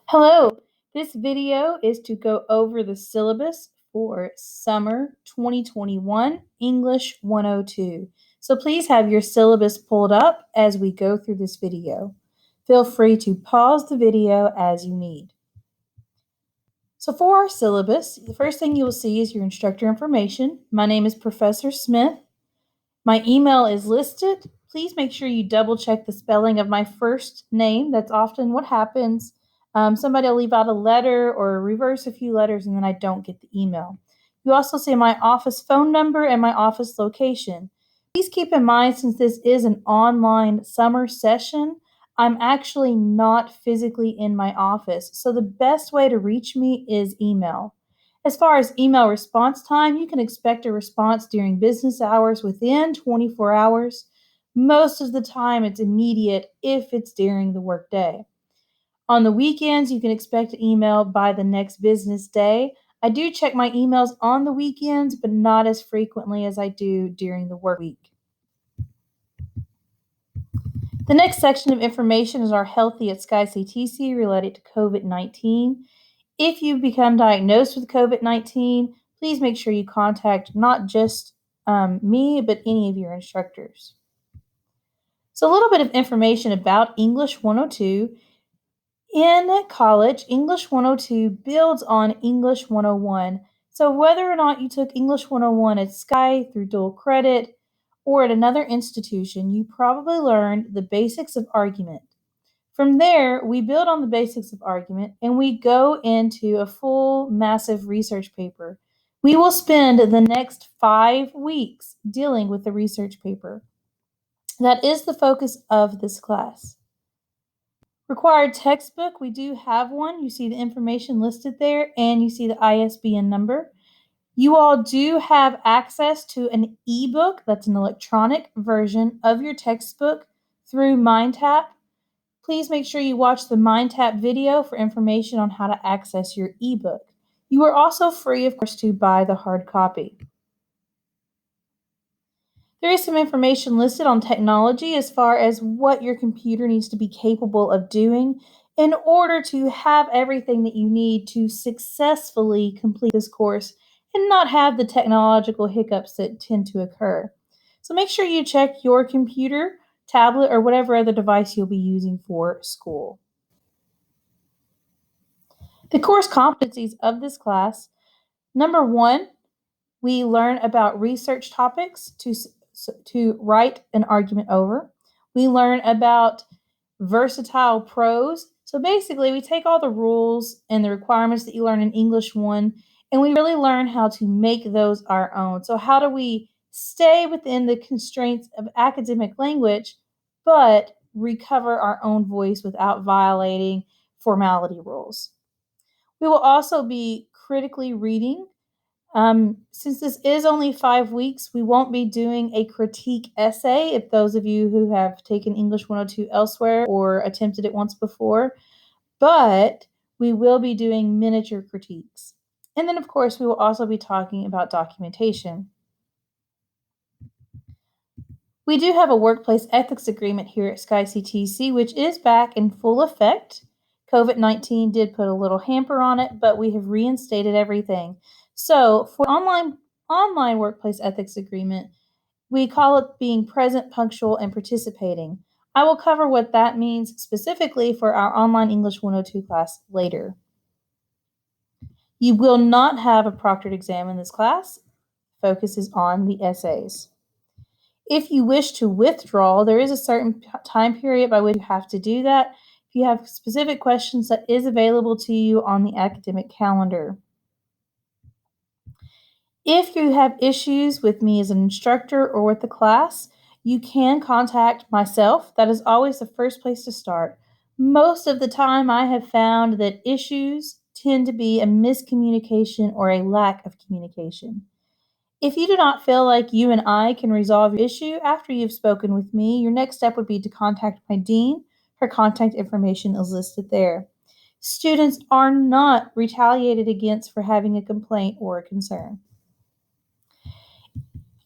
Hello, this video is to go over the syllabus for Summer 2021 English 102. So please have your syllabus pulled up as we go through this video. Feel free to pause the video as you need. So for our syllabus, the first thing you will see is your instructor information. My name is Professor Smith. My email is listed. Please make sure you double check the spelling of my first name. That's often what happens. Somebody will leave out a letter or reverse a few letters and then I don't get the email. You also see my office phone number and my office location. Please keep in mind, since this is an online summer session, I'm actually not physically in my office. So the best way to reach me is email. As far as email response time, you can expect a response during business hours within 24 hours. Most of the time, it's immediate if it's during the workday. On the weekends, you can expect an email by the next business day. I do check my emails on the weekends, but not as frequently as I do during the work week. The next section of information is our Healthy at SkyCTC related to COVID-19. If you become diagnosed with COVID-19, please make sure you contact not just me, but any of your instructors. So a little bit of information about English 102. In college, English 102 builds on English 101. So whether or not you took English 101 at Sky through dual credit or at another institution, you probably learned the basics of argument. From there, we build on the basics of argument and we go into a full, massive research paper. We will spend the next 5 weeks dealing with the research paper. That is the focus of this class. Required textbook, we do have one. You see the information listed there and you see the ISBN number. You all do have access to an ebook, that's an electronic version of your textbook through MindTap. Please make sure you watch the MindTap video for information on how to access your ebook. You are also free, of course, to buy the hard copy. There is some information listed on technology as far as what your computer needs to be capable of doing in order to have everything that you need to successfully complete this course and not have the technological hiccups that tend to occur. So make sure you check your computer, tablet, or whatever other device you'll be using for school. The course competencies of this class: number 1, we learn about research topics to write an argument over. We learn about versatile prose. So basically, we take all the rules and the requirements that you learn in English 1, and we really learn how to make those our own. So how do we stay within the constraints of academic language, but recover our own voice without violating formality rules? We will also be critically reading. Since this is only 5 weeks, we won't be doing a critique essay if those of you who have taken English 102 elsewhere or attempted it once before, but we will be doing miniature critiques. And then, of course, we will also be talking about documentation. We do have a workplace ethics agreement here at SkyCTC, which is back in full effect. COVID-19 did put a little hamper on it, but we have reinstated everything. So for online workplace ethics agreement, we call it being present, punctual, and participating. I will cover what that means specifically for our online English 102 class later. You will not have a proctored exam in this class. Focus is on the essays. If you wish to withdraw, there is a certain time period by which you have to do that. If you have specific questions, that is available to you on the academic calendar. If you have issues with me as an instructor or with the class, you can contact myself. That is always the first place to start. Most of the time, I have found that issues tend to be a miscommunication or a lack of communication. If you do not feel like you and I can resolve your issue after you've spoken with me, your next step would be to contact my dean. Her contact information is listed there. Students are not retaliated against for having a complaint or a concern.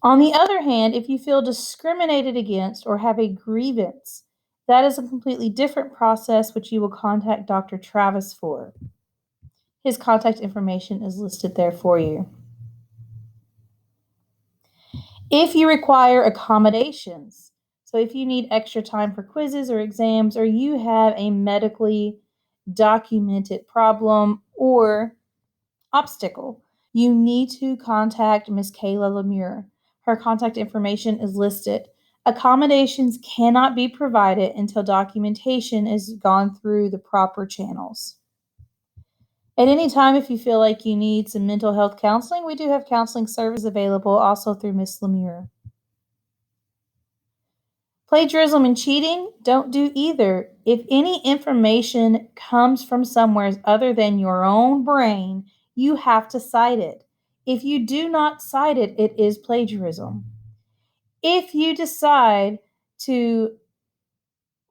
On the other hand, if you feel discriminated against or have a grievance, That is a completely different process, which you will contact Dr. Travis for. His contact information is listed there for you. If you require accommodations, so if you need extra time for quizzes or exams, or you have a medically documented problem or obstacle, you need to contact Ms. Kayla Lemure. Her contact information is listed. Accommodations cannot be provided until documentation is gone through the proper channels. At any time, if you feel like you need some mental health counseling, we do have counseling services available also through Ms. Lemure. Plagiarism and cheating, don't do either. If any information comes from somewhere other than your own brain, you have to cite it. If you do not cite it, it is plagiarism. If you decide to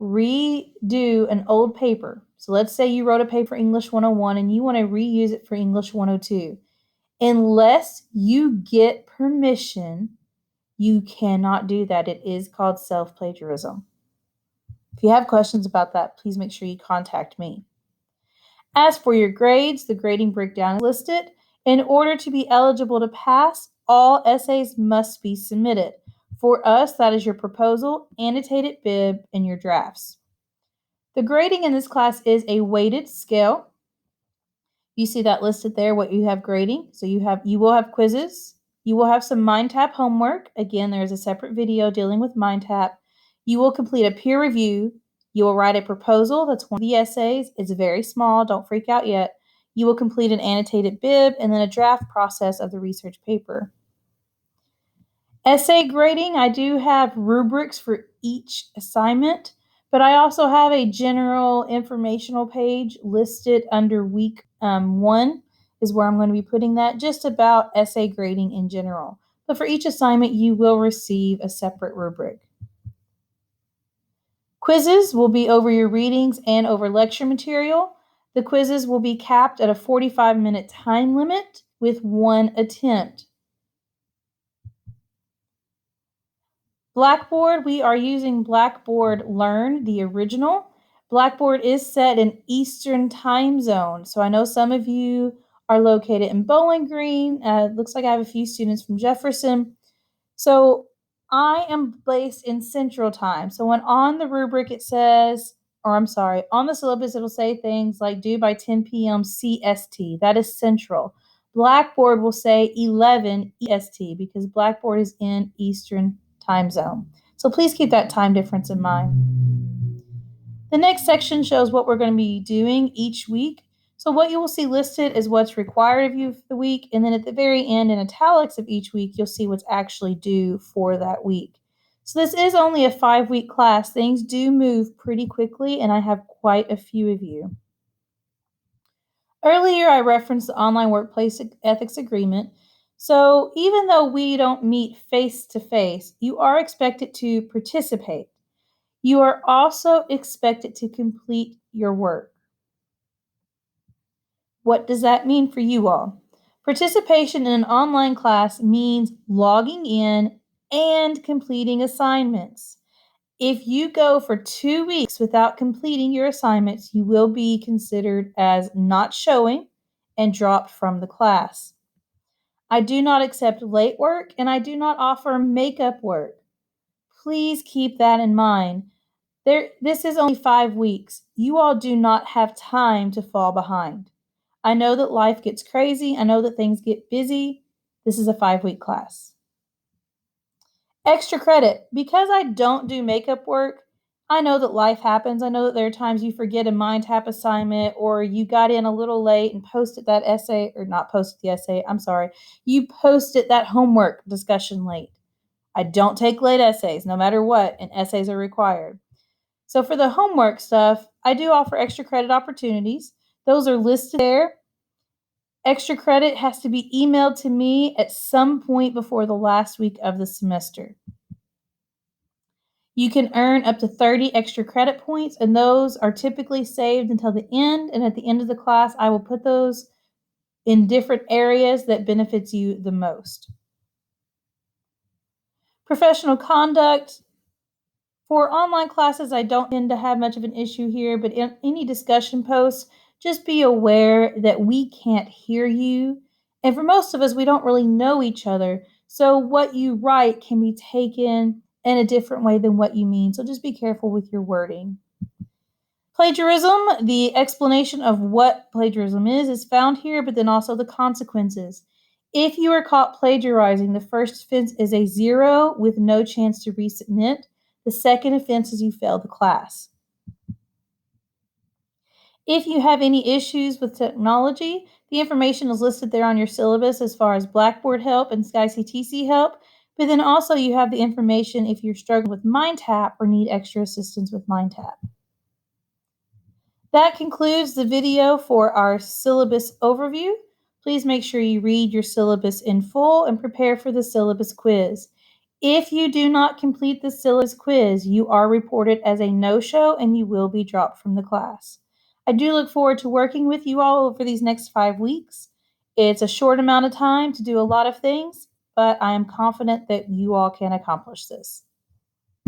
redo an old paper, so let's say you wrote a paper English 101 and you want to reuse it for English 102, unless you get permission, you cannot do that. It is called self-plagiarism. If you have questions about that, please make sure you contact me. As for your grades, the grading breakdown is listed. In order to be eligible to pass, all essays must be submitted. For us, that is your proposal, annotated bib, and your drafts. The grading in this class is a weighted scale. You see that listed there, what you have grading. So you will have quizzes. You will have some MindTap homework. Again, there's a separate video dealing with MindTap. You will complete a peer review. You will write a proposal. That's one of the essays. It's very small. Don't freak out yet. You will complete an annotated bib and then a draft process of the research paper. Essay grading, I do have rubrics for each assignment, but I also have a general informational page listed under week 1 is where I'm going to be putting that, just about essay grading in general. But for each assignment, you will receive a separate rubric. Quizzes will be over your readings and over lecture material. The quizzes will be capped at a 45-minute time limit with 1 attempt. Blackboard, we are using Blackboard Learn, the original. Blackboard is set in Eastern time zone. So I know some of you are located in Bowling Green. Looks like I have a few students from Jefferson. So I am based in Central Time. So when on the rubric it says, on the syllabus it'll say things like due by 10 p.m. CST. That is Central. Blackboard will say 11 EST because Blackboard is in Eastern time zone. So please keep that time difference in mind. The next section shows what we're going to be doing each week. So what you will see listed is what's required of you for the week, and then at the very end in italics of each week, you'll see what's actually due for that week. So this is only a 5-week class. Things do move pretty quickly, and I have quite a few of you. Earlier, I referenced the online workplace ethics agreement. So even though we don't meet face-to-face, you are expected to participate. You are also expected to complete your work. What does that mean for you all? Participation in an online class means logging in and completing assignments. If you go for 2 weeks without completing your assignments, you will be considered as not showing and dropped from the class. I do not accept late work and I do not offer makeup work. Please keep that in mind. This is only 5 weeks. You all do not have time to fall behind. I know that life gets crazy. I know that things get busy. This is a 5-week class. Extra credit. Because I don't do makeup work, I know that life happens. I know that there are times you forget a MindTap assignment or you got in a little late and posted that essay, or not posted the essay, you posted that homework discussion late. I don't take late essays no matter what, and essays are required. So for the homework stuff, I do offer extra credit opportunities. Those are listed there. Extra credit has to be emailed to me at some point before the last week of the semester. You can earn up to 30 extra credit points, and those are typically saved until the end. And at the end of the class, I will put those in different areas that benefits you the most. Professional conduct. For online classes, I don't tend to have much of an issue here, but in any discussion posts, just be aware that we can't hear you. And for most of us, we don't really know each other. So what you write can be taken in a different way than what you mean. So just be careful with your wording. Plagiarism, the explanation of what plagiarism is found here, but then also the consequences. If you are caught plagiarizing, the first offense is a 0 with no chance to resubmit. The second offense is you fail the class. If you have any issues with technology, the information is listed there on your syllabus as far as Blackboard help and SkyCTC help, but then also you have the information if you're struggling with MindTap or need extra assistance with MindTap. That concludes the video for our syllabus overview. Please make sure you read your syllabus in full and prepare for the syllabus quiz. If you do not complete the syllabus quiz, you are reported as a no-show and you will be dropped from the class. I do look forward to working with you all over these next 5 weeks. It's a short amount of time to do a lot of things, but I am confident that you all can accomplish this.